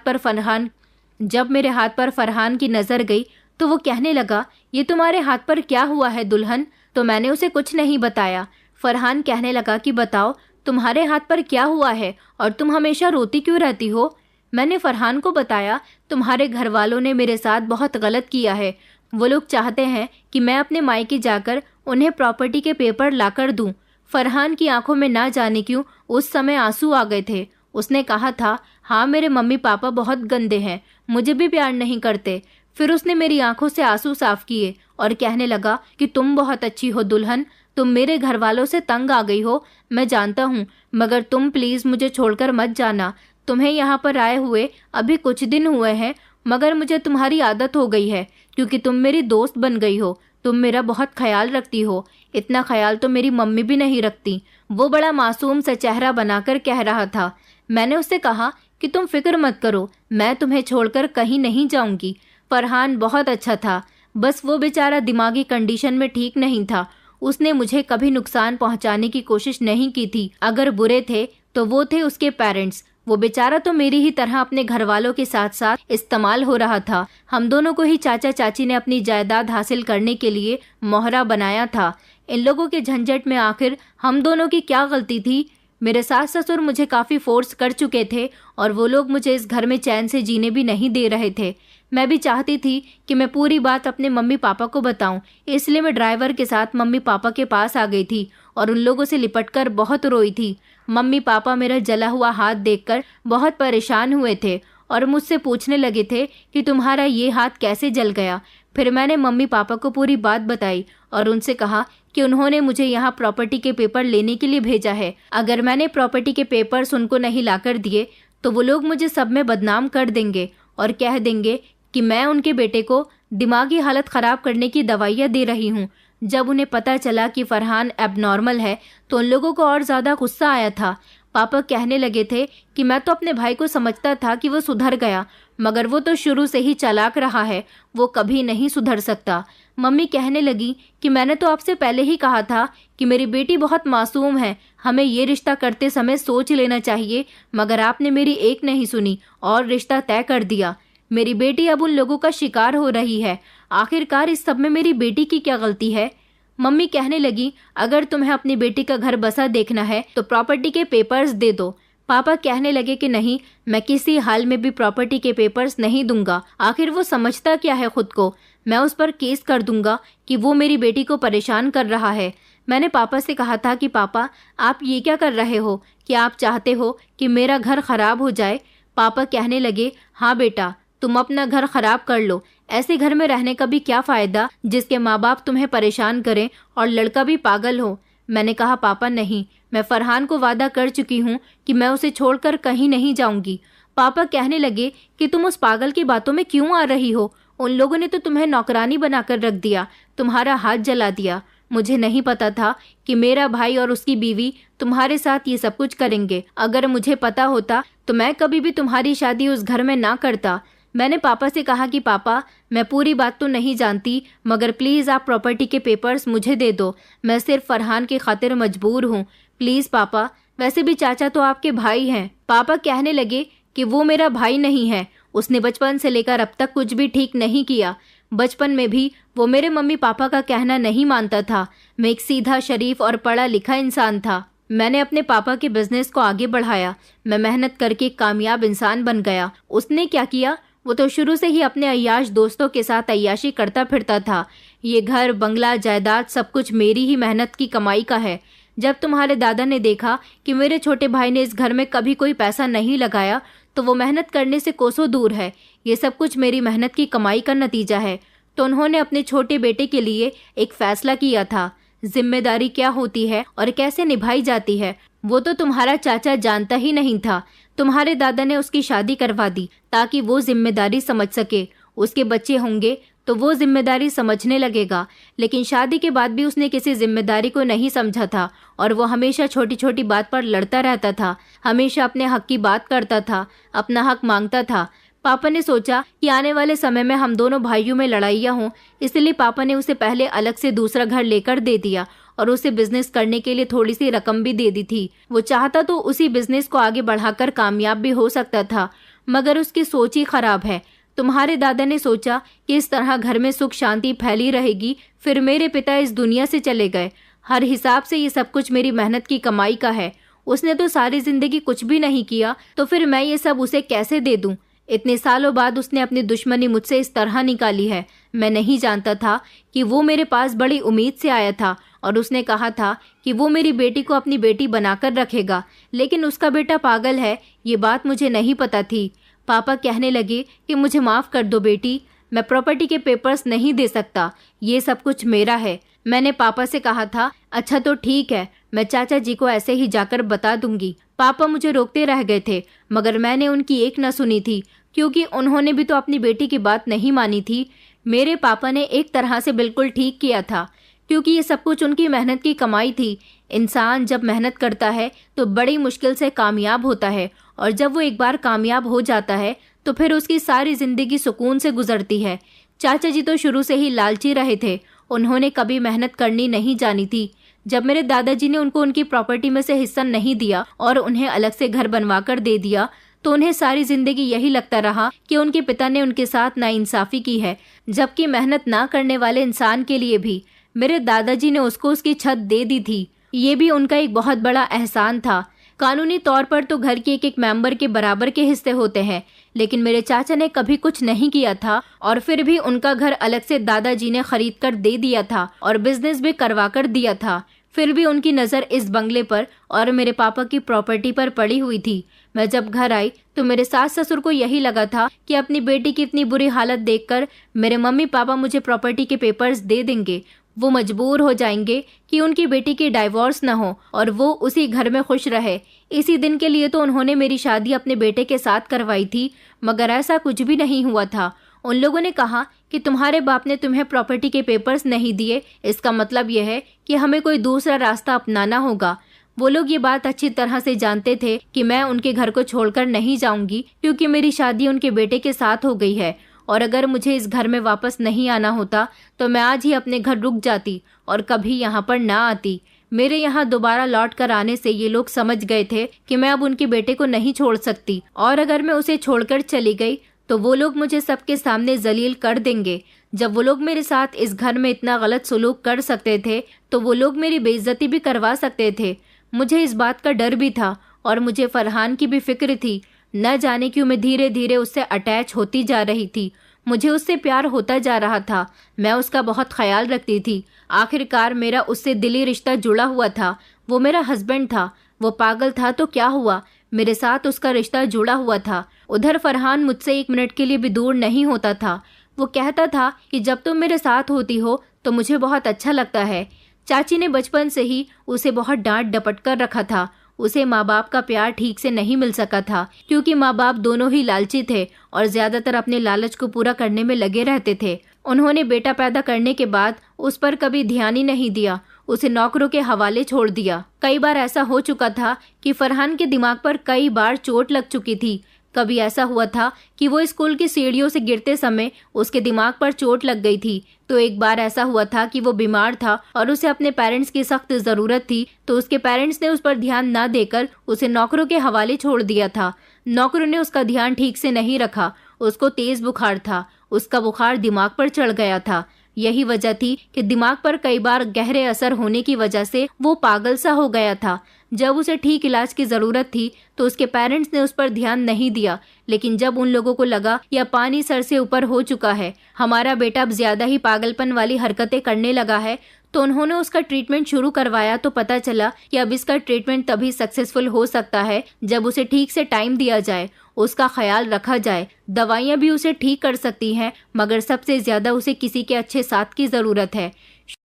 पर फरहान की नज़र गई तो वो कहने लगा, ये तुम्हारे हाथ पर क्या हुआ है दुल्हन? तो मैंने उसे कुछ नहीं बताया। फरहान कहने लगा कि बताओ, तुम्हारे हाथ पर क्या हुआ है और तुम हमेशा रोती क्यों रहती हो? मैंने फरहान को बताया, तुम्हारे घर वालों ने मेरे साथ बहुत गलत किया है। वो लोग चाहते हैं कि मैं अपने मायके जाकर उन्हें प्रॉपर्टी के पेपर लाकर दूं। फरहान की आंखों में ना जाने क्यों उस समय आंसू आ गए थे। उसने कहा था, हाँ, मेरे मम्मी पापा बहुत गंदे हैं, मुझे भी प्यार नहीं करते। फिर उसने मेरी आंखों से आंसू साफ किए और कहने लगा कि तुम बहुत अच्छी हो दुल्हन, तुम मेरे घर वालों से तंग आ गई हो, मैं जानता हूँ, मगर तुम प्लीज़ मुझे छोड़कर मत जाना। तुम्हें यहाँ पर आए हुए अभी कुछ दिन हुए हैं, मगर मुझे तुम्हारी आदत हो गई है, क्योंकि तुम मेरी दोस्त बन गई हो। तुम मेरा बहुत ख्याल रखती हो। इतना ख्याल तो मेरी मम्मी भी नहीं रखती। वो बड़ा मासूम सा चेहरा बनाकर कह रहा था। मैंने उससे कहा कि तुम फिक्र मत करो, मैं तुम्हें छोड़कर कहीं नहीं जाऊंगी। फरहान बहुत अच्छा था, बस वो बेचारा दिमागी कंडीशन में ठीक नहीं था। उसने मुझे कभी नुकसान पहुंचाने की कोशिश नहीं की थी। अगर बुरे थे तो वो थे उसके पेरेंट्स। वो बेचारा तो मेरी ही तरह अपने घर वालों के साथ साथ इस्तेमाल हो रहा था। हम दोनों को ही चाचा चाची ने अपनी जायदाद हासिल करने के लिए मोहरा बनाया था। इन लोगों के झंझट में आखिर हम दोनों की क्या गलती थी? मेरे सास ससुर मुझे काफ़ी फोर्स कर चुके थे और वो लोग मुझे इस घर में चैन से जीने भी नहीं दे रहे थे। मैं भी चाहती थी कि मैं पूरी बात अपने मम्मी पापा को बताऊं, इसलिए मैं ड्राइवर के साथ मम्मी पापा के पास आ गई थी और उन लोगों से लिपटकर बहुत रोई थी। मम्मी पापा मेरा जला हुआ हाथ देखकर बहुत परेशान हुए थे और मुझसे पूछने लगे थे कि तुम्हारा ये हाथ कैसे जल गया। फिर मैंने मम्मी पापा को पूरी बात बताई और उनसे कहा कि उन्होंने मुझे यहाँ प्रॉपर्टी के पेपर लेने के लिए भेजा है। अगर मैंने प्रॉपर्टी के पेपर्स उनको नहीं लाकर दिए तो वो लोग मुझे सब में बदनाम कर देंगे और कह देंगे कि मैं उनके बेटे को दिमागी हालत ख़राब करने की दवाइयाँ दे रही हूँ। जब उन्हें पता चला कि फरहान एबनॉर्मल है तो उन लोगों को और ज़्यादा गुस्सा आया था। पापा कहने लगे थे कि मैं तो अपने भाई को समझता था कि वो सुधर गया, मगर वो तो शुरू से ही चालाक रहा है, वो कभी नहीं सुधर सकता। मम्मी कहने लगी कि मैंने तो आपसे पहले ही कहा था कि मेरी बेटी बहुत मासूम है, हमें ये रिश्ता करते समय सोच लेना चाहिए, मगर आपने मेरी एक नहीं सुनी और रिश्ता तय कर दिया। मेरी बेटी अब उन लोगों का शिकार हो रही है। आखिरकार इस सब में मेरी बेटी की क्या गलती है? मम्मी कहने लगी, अगर तुम्हें अपनी बेटी का घर बसा देखना है तो प्रॉपर्टी के पेपर्स दे दो। पापा कहने लगे कि नहीं, मैं किसी हाल में भी प्रॉपर्टी के पेपर्स नहीं दूंगा। आखिर वो समझता क्या है खुद को? मैं उस पर केस कर दूंगा कि वो मेरी बेटी को परेशान कर रहा है। मैंने पापा से कहा था कि पापा, आप ये क्या कर रहे हो? क्या आप चाहते हो कि मेरा घर खराब हो जाए? पापा कहने लगे, हाँ बेटा, तुम अपना घर खराब कर लो। ऐसे घर में रहने का भी क्या फ़ायदा जिसके माँ बाप तुम्हें परेशान करें और लड़का भी पागल हो। मैंने कहा, पापा नहीं, मैं फरहान को वादा कर चुकी हूँ कि मैं उसे छोड़कर कहीं नहीं जाऊँगी। पापा कहने लगे कि तुम उस पागल की बातों में क्यों आ रही हो? उन लोगों ने तो तुम्हें नौकरानी बनाकर रख दिया, तुम्हारा हाथ जला दिया। मुझे नहीं पता था कि मेरा भाई और उसकी बीवी तुम्हारे साथ ये सब कुछ करेंगे। अगर मुझे पता होता तो मैं कभी भी तुम्हारी शादी उस घर में ना करता। मैंने पापा से कहा कि पापा, मैं पूरी बात तो नहीं जानती, मगर प्लीज़ आप प्रॉपर्टी के पेपर्स मुझे दे दो। मैं सिर्फ फरहान की खातिर मजबूर हूँ। प्लीज़ पापा, वैसे भी चाचा तो आपके भाई हैं। पापा कहने लगे कि वो मेरा भाई नहीं है। उसने बचपन से लेकर अब तक कुछ भी ठीक नहीं किया। बचपन में भी वो मेरे मम्मी पापा का कहना नहीं मानता था। मैं एक सीधा, शरीफ और पढ़ा लिखा इंसान था। मैंने अपने पापा के बिजनेस को आगे बढ़ाया। मैं मेहनत करके एक कामयाब इंसान बन गया। उसने क्या किया? वो तो शुरू से ही अपने अय्याश दोस्तों के साथ अय्याशी करता फिरता था। ये घर, बंगला, जायदाद सब कुछ मेरी ही मेहनत की कमाई का है। जब तुम्हारे दादा ने देखा कि मेरे छोटे भाई ने इस घर में कभी कोई पैसा नहीं लगाया, तो वो मेहनत करने से कोसों दूर है। ये सब कुछ मेरी मेहनत की कमाई का नतीजा है। तो उन्होंने अपने छोटे बेटे के लिए एक फैसला किया था। जिम्मेदारी क्या होती है और कैसे निभाई जाती है, वो तो तुम्हारा चाचा जानता ही नहीं था। तुम्हारे दादा ने उसकी शादी करवा दी ताकि वो जिम्मेदारी समझ सके। उसके बच्चे होंगे तो वो जिम्मेदारी समझने लगेगा। लेकिन शादी के बाद भी उसने किसी जिम्मेदारी को नहीं समझा था और वो हमेशा छोटी छोटी बात पर लड़ता रहता था। हमेशा अपने हक की बात करता था, अपना हक मांगता था। पापा ने सोचा कि आने वाले समय में हम दोनों भाइयों में लड़ाइयाँ हों, इसलिए पापा ने उसे पहले अलग से दूसरा घर लेकर दे दिया और उसे बिजनेस करने के लिए थोड़ी सी रकम भी दे दी थी। वो चाहता तो उसी बिजनेस को आगे बढ़ाकर कामयाब भी हो सकता था, मगर उसकी सोच ही खराब है। तुम्हारे दादा ने सोचा कि इस तरह घर में सुख शांति फैली रहेगी। फिर मेरे पिता इस दुनिया से चले गए। हर हिसाब से ये सब कुछ मेरी मेहनत की कमाई का है। उसने तो सारी जिंदगी कुछ भी नहीं किया, तो फिर मैं ये सब उसे कैसे दे दूं? इतने सालों बाद उसने अपनी दुश्मनी मुझसे इस तरह निकाली है। मैं नहीं जानता था कि वो मेरे पास बड़ी उम्मीद से आया था और उसने कहा था कि वो मेरी बेटी को अपनी बेटी बनाकर रखेगा, लेकिन उसका बेटा पागल है, ये बात मुझे नहीं पता थी। पापा कहने लगे कि मुझे माफ़ कर दो बेटी, मैं प्रॉपर्टी के पेपर्स नहीं दे सकता, ये सब कुछ मेरा है। मैंने पापा से कहा था, अच्छा तो ठीक है, मैं चाचा जी को ऐसे ही जाकर बता दूंगी। पापा मुझे रोकते रह गए थे, मगर मैंने उनकी एक न सुनी थी, क्योंकि उन्होंने भी तो अपनी बेटी की बात नहीं मानी थी। मेरे पापा ने एक तरह से बिल्कुल ठीक किया था, क्योंकि ये सब कुछ उनकी मेहनत की कमाई थी। इंसान जब मेहनत करता है तो बड़ी मुश्किल से कामयाब होता है, और जब वो एक बार कामयाब हो जाता है तो फिर उसकी सारी जिंदगी सुकून से गुजरती है। चाचा जी तो शुरू से ही लालची रहे थे। उन्होंने कभी मेहनत करनी नहीं जानी थी। जब मेरे दादाजी ने उनको उनकी प्रॉपर्टी में से हिस्सा नहीं दिया और उन्हें अलग से घर बनवा कर दे दिया, तो उन्हें सारी जिंदगी यही लगता रहा कि उनके पिता ने उनके साथ नाइंसाफी की है, जबकि मेहनत ना करने वाले इंसान के लिए भी मेरे दादाजी ने उसको उसकी छत दे दी थी। ये भी उनका एक बहुत बड़ा एहसान था। कानूनी तौर पर तो घर के एक एक मेंबर के बराबर के हिस्से होते हैं, लेकिन मेरे चाचा ने कभी कुछ नहीं किया था और फिर भी उनका घर अलग से दादाजी ने खरीद कर दे दिया था और बिजनेस भी करवा कर दिया था। फिर भी उनकी नज़र इस बंगले पर और मेरे पापा की प्रॉपर्टी पर पड़ी हुई थी। मैं जब घर आई तो मेरे सास ससुर को यही लगा था कि अपनी बेटी की इतनी बुरी हालत देखकर मेरे मम्मी पापा मुझे प्रॉपर्टी के पेपर्स दे देंगे। वो मजबूर हो जाएंगे कि उनकी बेटी की डाइवोर्स न हो और वो उसी घर में खुश रहे। इसी दिन के लिए तो उन्होंने मेरी शादी अपने बेटे के साथ करवाई थी, मगर ऐसा कुछ भी नहीं हुआ था। उन लोगों ने कहा कि तुम्हारे बाप ने तुम्हें प्रॉपर्टी के पेपर्स नहीं दिए, इसका मतलब यह है कि हमें कोई दूसरा रास्ता अपनाना होगा। वो लोग ये बात अच्छी तरह से जानते थे कि मैं उनके घर को छोड़कर नहीं जाऊंगी, क्योंकि मेरी शादी उनके बेटे के साथ हो गई है, और अगर मुझे इस घर में वापस नहीं आना होता तो मैं आज ही अपने घर रुक जाती और कभी यहाँ पर ना आती। मेरे यहाँ दोबारा लौट कर आने से ये लोग समझ गए थे कि मैं अब उनके बेटे को नहीं छोड़ सकती, और अगर मैं उसे छोड़कर चली गई तो वो लोग मुझे सबके सामने जलील कर देंगे। जब वो लोग मेरे साथ इस घर में इतना गलत सलूक कर सकते थे तो वो लोग मेरी बेइज्जती भी करवा सकते थे। मुझे इस बात का डर भी था और मुझे फरहान की भी फिक्र थी। न जाने क्यों मैं धीरे धीरे उससे अटैच होती जा रही थी। मुझे उससे प्यार होता जा रहा था। मैं उसका बहुत ख्याल रखती थी। आखिरकार मेरा उससे दिली रिश्ता जुड़ा हुआ था। वो मेरा हस्बैंड था। वो पागल था तो क्या हुआ, मेरे साथ उसका रिश्ता जुड़ा हुआ था। उधर फरहान मुझसे 1 मिनट के लिए भी दूर नहीं होता था। वो कहता था कि जब तुम मेरे साथ होती हो तो मुझे बहुत अच्छा लगता है। चाची ने बचपन से ही उसे बहुत डांट डपट कर रखा था। उसे माँ बाप का प्यार ठीक से नहीं मिल सका था, क्योंकि माँ बाप दोनों ही लालची थे और ज्यादातर अपने लालच को पूरा करने में लगे रहते थे। उन्होंने बेटा पैदा करने के बाद उस पर कभी ध्यान ही नहीं दिया, उसे नौकरों के हवाले छोड़ दिया। कई बार ऐसा हो चुका था कि फरहान के दिमाग पर कई बार चोट लग चुकी थी। कभी ऐसा हुआ था कि वो स्कूल की सीढ़ियों से गिरते समय उसके दिमाग पर चोट लग गई थी। तो एक बार ऐसा हुआ था कि वो बीमार था और उसे अपने पेरेंट्स की सख्त ज़रूरत थी, तो उसके पेरेंट्स ने उस पर ध्यान न देकर उसे नौकरों के हवाले छोड़ दिया था। नौकरों ने उसका ध्यान ठीक से नहीं रखा। उसको तेज बुखार था। उसका बुखार दिमाग पर चढ़ गया था। यही वजह थी कि दिमाग पर कई बार गहरे असर होने की वजह से वो पागल सा हो गया था। जब उसे ठीक इलाज की ज़रूरत थी तो उसके पेरेंट्स ने उस पर ध्यान नहीं दिया, लेकिन जब उन लोगों को लगा या पानी सर से ऊपर हो चुका है, हमारा बेटा अब ज़्यादा ही पागलपन वाली हरकतें करने लगा है, तो उन्होंने उसका ट्रीटमेंट शुरू करवाया। तो पता चला कि अब इसका ट्रीटमेंट तभी सक्सेसफुल हो सकता है जब उसे ठीक से टाइम दिया जाए, उसका ख्याल रखा जाए। दवाइयाँ भी उसे ठीक कर सकती हैं, मगर सबसे ज़्यादा उसे किसी के अच्छे साथ की ज़रूरत है।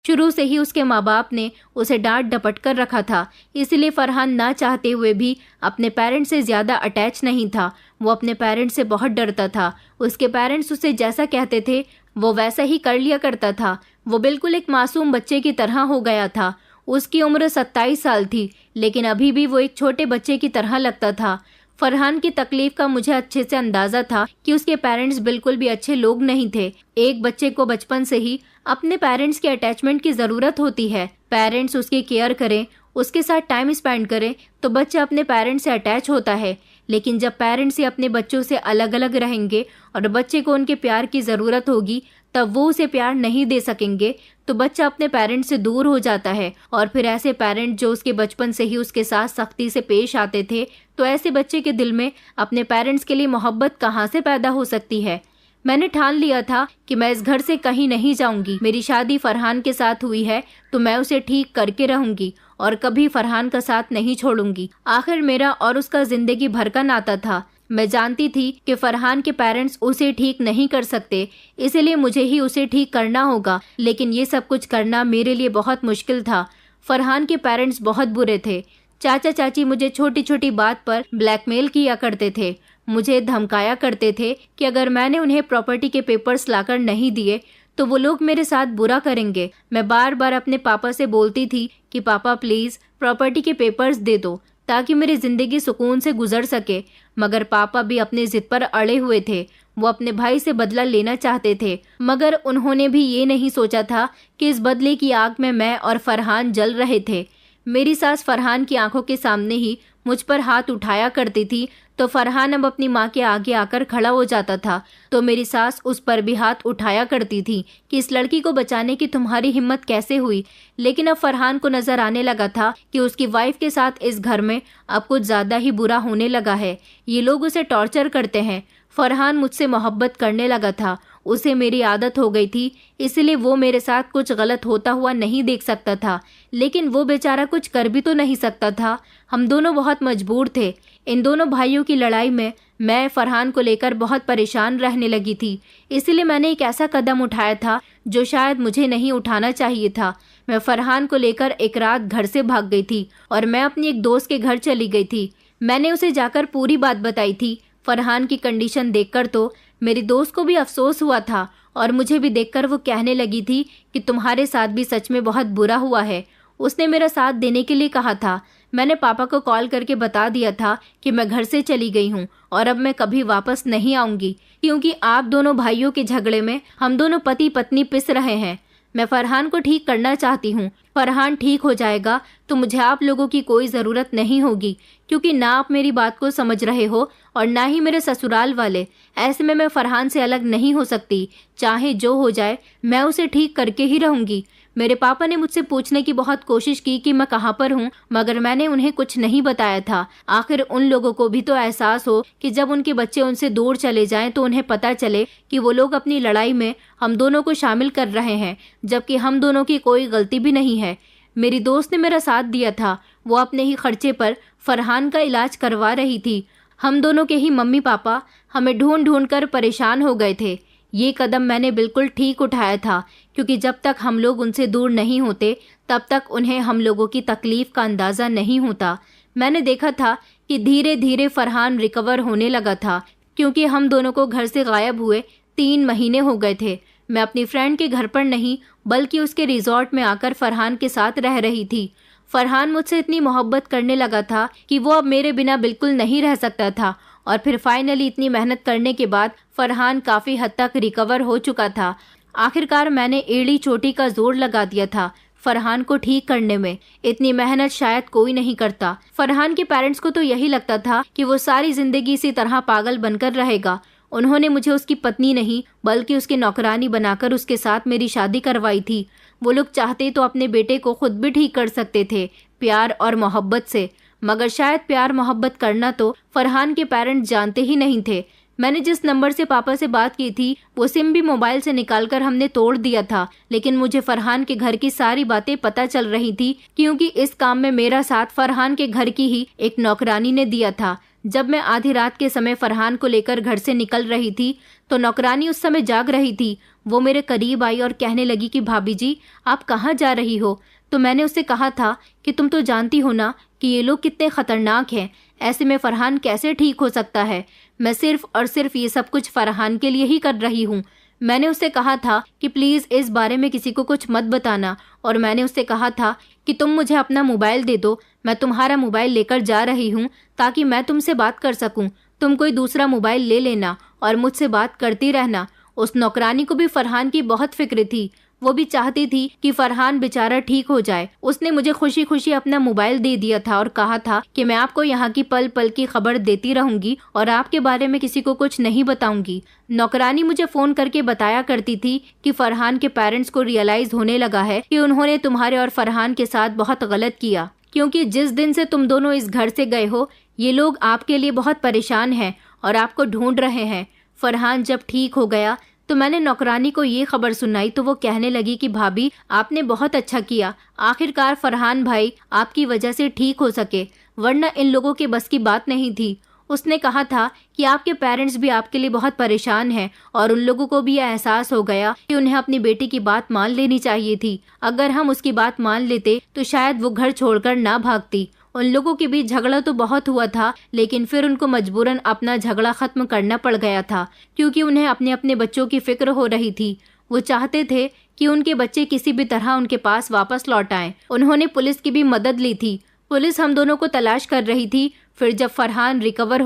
शुरू से ही उसके माँ बाप ने उसे डांट डपट कर रखा था, इसलिए फरहान ना चाहते हुए भी अपने पेरेंट्स से ज़्यादा अटैच नहीं था। वो अपने पेरेंट्स से बहुत डरता था। उसके पेरेंट्स उसे जैसा कहते थे वो वैसा ही कर लिया करता था। वो बिल्कुल एक मासूम बच्चे की तरह हो गया था। उसकी उम्र 27 साल थी, लेकिन अभी भी वो एक छोटे बच्चे की तरह लगता था। फरहान की तकलीफ का मुझे अच्छे से अंदाजा था कि उसके पेरेंट्स बिल्कुल भी अच्छे लोग नहीं थे। एक बच्चे को बचपन से ही अपने पेरेंट्स के अटैचमेंट की ज़रूरत होती है। पेरेंट्स उसकी केयर करें, उसके साथ टाइम स्पेंड करें, तो बच्चा अपने पेरेंट्स से अटैच होता है। लेकिन जब पेरेंट्स ही अपने बच्चों से अलग अलग रहेंगे और बच्चे को उनके प्यार की ज़रूरत होगी, तब वो उसे प्यार नहीं दे सकेंगे, तो बच्चा अपने पेरेंट्स से दूर हो जाता है। और फिर ऐसे पेरेंट्स जो उसके बचपन से ही उसके साथ सख्ती से पेश आते थे, तो ऐसे बच्चे के दिल में अपने पेरेंट्स के लिए मोहब्बत कहाँ से पैदा हो सकती है। मैंने ठान लिया था कि मैं इस घर से कहीं नहीं जाऊंगी। मेरी शादी फरहान के साथ हुई है तो मैं उसे ठीक करके रहूंगी और कभी फरहान का साथ नहीं छोड़ूंगी। आखिर मेरा और उसका जिंदगी भर का नाता था। मैं जानती थी कि फरहान के पेरेंट्स उसे ठीक नहीं कर सकते, इसलिए मुझे ही उसे ठीक करना होगा। लेकिन ये सब कुछ करना मेरे लिए बहुत मुश्किल था। फरहान के पेरेंट्स बहुत बुरे थे। चाचा चाची मुझे छोटी छोटी बात पर ब्लैकमेल किया करते थे। मुझे धमकाया करते थे कि अगर मैंने उन्हें प्रॉपर्टी के पेपर्स लाकर नहीं दिए तो वो लोग मेरे साथ बुरा करेंगे। मैं बार बार अपने पापा से बोलती थी कि पापा प्लीज़ प्रॉपर्टी के पेपर्स दे दो ताकि मेरी ज़िंदगी सुकून से गुजर सके, मगर पापा भी अपने ज़िद पर अड़े हुए थे। वो अपने भाई से बदला लेना चाहते थे, मगर उन्होंने भी ये नहीं सोचा था कि इस बदले की आग में मैं और फरहान जल रहे थे। मेरी सास फरहान की आंखों के सामने ही मुझ पर हाथ उठाया करती थी, तो फरहान अब अपनी माँ के आगे आकर खड़ा हो जाता था तो मेरी सास उस पर भी हाथ उठाया करती थी कि इस लड़की को बचाने की तुम्हारी हिम्मत कैसे हुई। लेकिन अब फरहान को नजर आने लगा था कि उसकी वाइफ के साथ इस घर में अब कुछ ज़्यादा ही बुरा होने लगा है। ये लोग उसे टॉर्चर करते हैं। फरहान मुझसे मोहब्बत करने लगा था। उसे मेरी आदत हो गई थी, इसलिए वो मेरे साथ कुछ गलत होता हुआ नहीं देख सकता था। लेकिन वो बेचारा कुछ कर भी तो नहीं सकता था। हम दोनों बहुत मजबूर थे। इन दोनों भाइयों की लड़ाई में मैं फरहान को लेकर बहुत परेशान रहने लगी थी। इसलिए मैंने एक ऐसा कदम उठाया था जो शायद मुझे नहीं उठाना चाहिए था। मैं फरहान को लेकर एक रात घर से भाग गई थी और मैं अपनी एक दोस्त के घर चली गई थी। मैंने उसे जाकर पूरी बात बताई थी। फरहान की कंडीशन देखकर तो मेरी दोस्त को भी अफसोस हुआ था और मुझे भी देखकर वो कहने लगी थी कि तुम्हारे साथ भी सच में बहुत बुरा हुआ है। उसने मेरा साथ देने के लिए कहा था। मैंने पापा को कॉल करके बता दिया था कि मैं घर से चली गई हूँ और अब मैं कभी वापस नहीं आऊँगी, क्योंकि आप दोनों भाइयों के झगड़े में हम दोनों पति पत्नी पिस रहे हैं। मैं फरहान को ठीक करना चाहती हूँ। फरहान ठीक हो जाएगा तो मुझे आप लोगों की कोई ज़रूरत नहीं होगी, क्योंकि ना आप मेरी बात को समझ रहे हो और ना ही मेरे ससुराल वाले। ऐसे में मैं फरहान से अलग नहीं हो सकती। चाहे जो हो जाए मैं उसे ठीक करके ही रहूँगी। मेरे पापा ने मुझसे पूछने की बहुत कोशिश की कि मैं कहाँ पर हूँ, मगर मैंने उन्हें कुछ नहीं बताया था। आखिर उन लोगों को भी तो एहसास हो कि जब उनके बच्चे उनसे दूर चले जाएं तो उन्हें पता चले कि वो लोग अपनी लड़ाई में हम दोनों को शामिल कर रहे हैं, जबकि हम दोनों की कोई गलती भी नहीं है। मेरी दोस्त ने मेरा साथ दिया था। वो अपने ही खर्चे पर फरहान का इलाज करवा रही थी। हम दोनों के ही मम्मी पापा हमें ढूंढ ढूंढ कर परेशान हो गए थे। ये कदम मैंने बिल्कुल ठीक उठाया था, क्योंकि जब तक हम लोग उनसे दूर नहीं होते तब तक उन्हें हम लोगों की तकलीफ का अंदाज़ा नहीं होता। मैंने देखा था कि धीरे धीरे फरहान रिकवर होने लगा था, क्योंकि हम दोनों को घर से गायब हुए 3 महीने हो गए थे। मैं अपनी फ्रेंड के घर पर नहीं बल्कि उसके रिजॉर्ट में आकर फरहान के साथ रह रही थी। फरहान मुझसे इतनी मोहब्बत करने लगा था कि वो अब मेरे बिना बिल्कुल नहीं रह सकता था और फिर फाइनली इतनी मेहनत करने के बाद फरहान काफ़ी हद तक रिकवर हो चुका था। आखिरकार मैंने एड़ी चोटी का जोर लगा दिया था फरहान को ठीक करने में। इतनी मेहनत शायद कोई नहीं करता। फरहान के पेरेंट्स को तो यही लगता था कि वो सारी जिंदगी इसी तरह पागल बनकर रहेगा। उन्होंने मुझे उसकी पत्नी नहीं बल्कि उसकी नौकरानी बनाकर उसके साथ मेरी शादी करवाई थी। वो लोग चाहते तो अपने बेटे को खुद भी ठीक कर सकते थे, प्यार और मोहब्बत से। मगर शायद प्यार मोहब्बत करना तो फरहान के पेरेंट्स जानते ही नहीं थे। मैंने जिस नंबर से पापा से बात की थी वो सिम भी मोबाइल से निकालकर हमने तोड़ दिया था, लेकिन मुझे फरहान के घर की सारी बातें पता चल रही थी, क्योंकि इस काम में मेरा साथ फरहान के घर की ही एक नौकरानी ने दिया था। जब मैं आधी रात के समय फरहान को लेकर घर से निकल रही थी तो नौकरानी उस समय जाग रही थी। वो मेरे करीब आई और कहने लगी कि भाभी जी, आप कहाँ जा रही हो? तो मैंने उससे कहा था कि तुम तो जानती हो ना कि ये लोग कितने खतरनाक हैं, ऐसे में फरहान कैसे ठीक हो सकता है? मैं सिर्फ और सिर्फ ये सब कुछ फरहान के लिए ही कर रही हूँ। मैंने उससे कहा था कि प्लीज़ इस बारे में किसी को कुछ मत बताना, और मैंने उससे कहा था कि तुम मुझे अपना मोबाइल दे दो, मैं तुम्हारा मोबाइल लेकर जा रही हूँ ताकि मैं तुमसे बात कर सकूँ। तुम कोई दूसरा मोबाइल ले लेना और मुझसे बात करती रहना। उस नौकरानी को भी फरहान की बहुत फिक्र थी। वो भी चाहती थी कि फरहान बेचारा ठीक हो जाए। उसने मुझे खुशी खुशी अपना मोबाइल दे दिया था और कहा था कि मैं आपको यहाँ की पल पल की खबर देती रहूंगी और आपके बारे में किसी को कुछ नहीं बताऊंगी। नौकरानी मुझे फोन करके बताया करती थी कि फरहान के पेरेंट्स को रियलाइज होने लगा है कि उन्होंने तुम्हारे और फरहान के साथ बहुत गलत किया, क्योंकि जिस दिन से तुम दोनों इस घर से गए हो ये लोग आपके लिए बहुत परेशान हैं और आपको ढूंढ रहे हैं। फरहान जब ठीक हो गया तो मैंने नौकरानी को ये खबर सुनाई तो वो कहने लगी कि भाभी, आपने बहुत अच्छा किया। आखिरकार फरहान भाई आपकी वजह से ठीक हो सके, वरना इन लोगों के बस की बात नहीं थी। उसने कहा था कि आपके पेरेंट्स भी आपके लिए बहुत परेशान हैं और उन लोगों को भी यह एहसास हो गया कि उन्हें अपनी बेटी की बात मान लेनी चाहिए थी। अगर हम उसकी बात मान लेते तो शायद वो घर छोड़कर ना भागती। उन लोगों के बीच झगड़ा तो बहुत हुआ था, लेकिन फिर उनको मजबूरन अपना झगड़ा खत्म करना पड़ गया था, क्योंकि उन्हें अपने अपने बच्चों की फिक्र हो रही थी। वो चाहते थे कि उनके बच्चे किसी भी तरह उनके पास वापस लौट आएं। उन्होंने पुलिस की भी मदद ली थी। पुलिस हम दोनों को तलाश कर रही थी। फिर जब फरहान रिकवर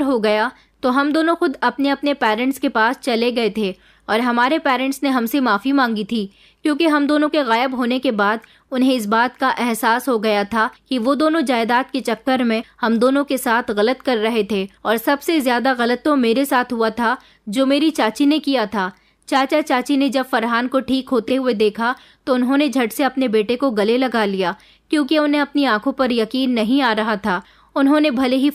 हो गया तो हम दोनों खुद अपने अपने पेरेंट्स के पास चले गए थे और हमारे पेरेंट्स ने हमसे माफ़ी मांगी थी, क्योंकि हम दोनों के गायब होने के बाद उन्हें इस बात का एहसास हो गया था कि वो दोनों जायदाद के चक्कर में हम दोनों के साथ गलत कर रहे थे। और सबसे ज्यादा गलत तो मेरे साथ हुआ था, जो मेरी चाची ने किया था। चाचा चाची ने जब फरहान को ठीक होते हुए देखा तो उन्होंने झट से अपने बेटे को गले लगा लिया, क्योंकि उन्हें अपनी आंखों पर यकीन नहीं आ रहा था। उन्होंने भले ही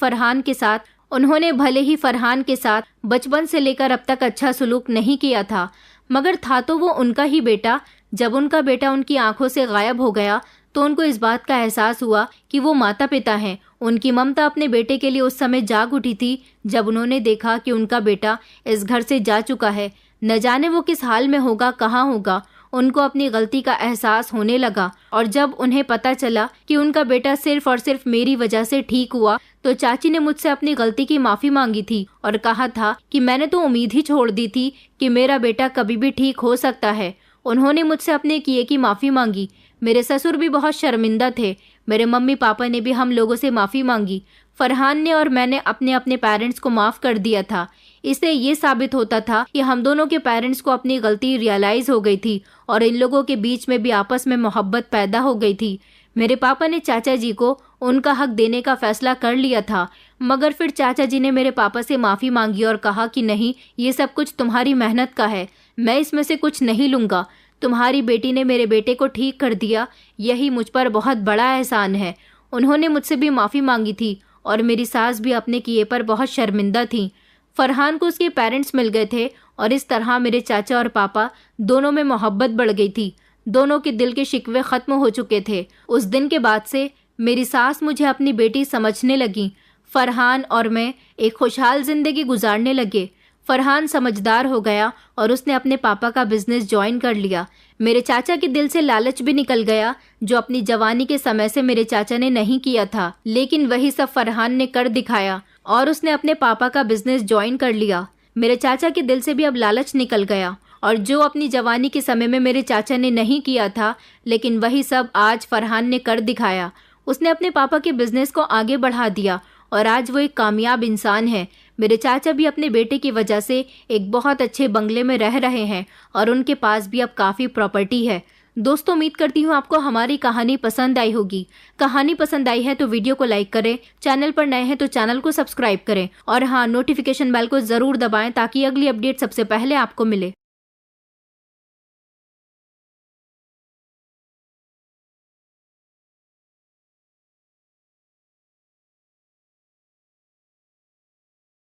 फरहान के साथ बचपन से लेकर अब तक अच्छा सलूक नहीं किया था, मगर था तो वो उनका ही बेटा। जब उनका बेटा उनकी आंखों से गायब हो गया तो उनको इस बात का एहसास हुआ कि वो माता पिता हैं। उनकी ममता अपने बेटे के लिए उस समय जाग उठी थी जब उन्होंने देखा कि उनका बेटा इस घर से जा चुका है। न जाने वो किस हाल में होगा, कहाँ होगा। उनको अपनी गलती का एहसास होने लगा, और जब उन्हें पता चला कि उनका बेटा सिर्फ और सिर्फ मेरी वजह से ठीक हुआ तो चाची ने मुझसे अपनी गलती की माफ़ी मांगी थी और कहा था कि मैंने तो उम्मीद ही छोड़ दी थी कि मेरा बेटा कभी भी ठीक हो सकता है। उन्होंने मुझसे अपने किए की माफ़ी मांगी। मेरे ससुर भी बहुत शर्मिंदा थे। मेरे मम्मी पापा ने भी हम लोगों से माफ़ी मांगी। फरहान ने और मैंने अपने अपने पेरेंट्स को माफ़ कर दिया था। इससे ये साबित होता था कि हम दोनों के पेरेंट्स को अपनी गलती रियलाइज हो गई थी और इन लोगों के बीच में भी आपस में मोहब्बत पैदा हो गई थी। मेरे पापा ने चाचा जी को उनका हक देने का फैसला कर लिया था, मगर फिर चाचा जी ने मेरे पापा से माफ़ी मांगी और कहा कि नहीं, ये सब कुछ तुम्हारी मेहनत का है, मैं इसमें से कुछ नहीं लूँगा। तुम्हारी बेटी ने मेरे बेटे को ठीक कर दिया, यही मुझ पर बहुत बड़ा एहसान है। उन्होंने मुझसे भी माफ़ी मांगी थी और मेरी सास भी अपने किए पर बहुत शर्मिंदा थी। फरहान को उसके पेरेंट्स मिल गए थे और इस तरह मेरे चाचा और पापा दोनों में मोहब्बत बढ़ गई थी। दोनों के दिल के शिकवे ख़त्म हो चुके थे। उस दिन के बाद से मेरी सास मुझे अपनी बेटी समझने लगी। फरहान और मैं एक खुशहाल ज़िंदगी गुजारने लगे। फरहान समझदार हो गया और उसने अपने पापा का बिजनेस ज्वाइन कर लिया। मेरे चाचा के दिल से लालच भी निकल गया, जो अपनी जवानी के समय से मेरे चाचा ने नहीं किया था, लेकिन वही सब फरहान ने कर दिखाया और उसने अपने पापा का बिजनेस ज्वाइन कर लिया। मेरे चाचा के दिल से भी अब लालच निकल गया, और जो अपनी जवानी के समय में मेरे चाचा ने नहीं किया था, लेकिन वही सब आज फरहान ने कर दिखाया। उसने अपने पापा के बिजनेस को आगे बढ़ा दिया और आज वो एक कामयाब इंसान है। मेरे चाचा भी अपने बेटे की वजह से एक बहुत अच्छे बंगले में रह रहे हैं और उनके पास भी अब काफ़ी प्रॉपर्टी है। दोस्तों, उम्मीद करती हूँ आपको हमारी कहानी पसंद आई होगी। कहानी पसंद आई है तो वीडियो को लाइक करें, चैनल पर नए हैं तो चैनल को सब्सक्राइब करें और हाँ, नोटिफिकेशन बेल को ज़रूर दबाएं ताकि अगली अपडेट सबसे पहले आपको मिले।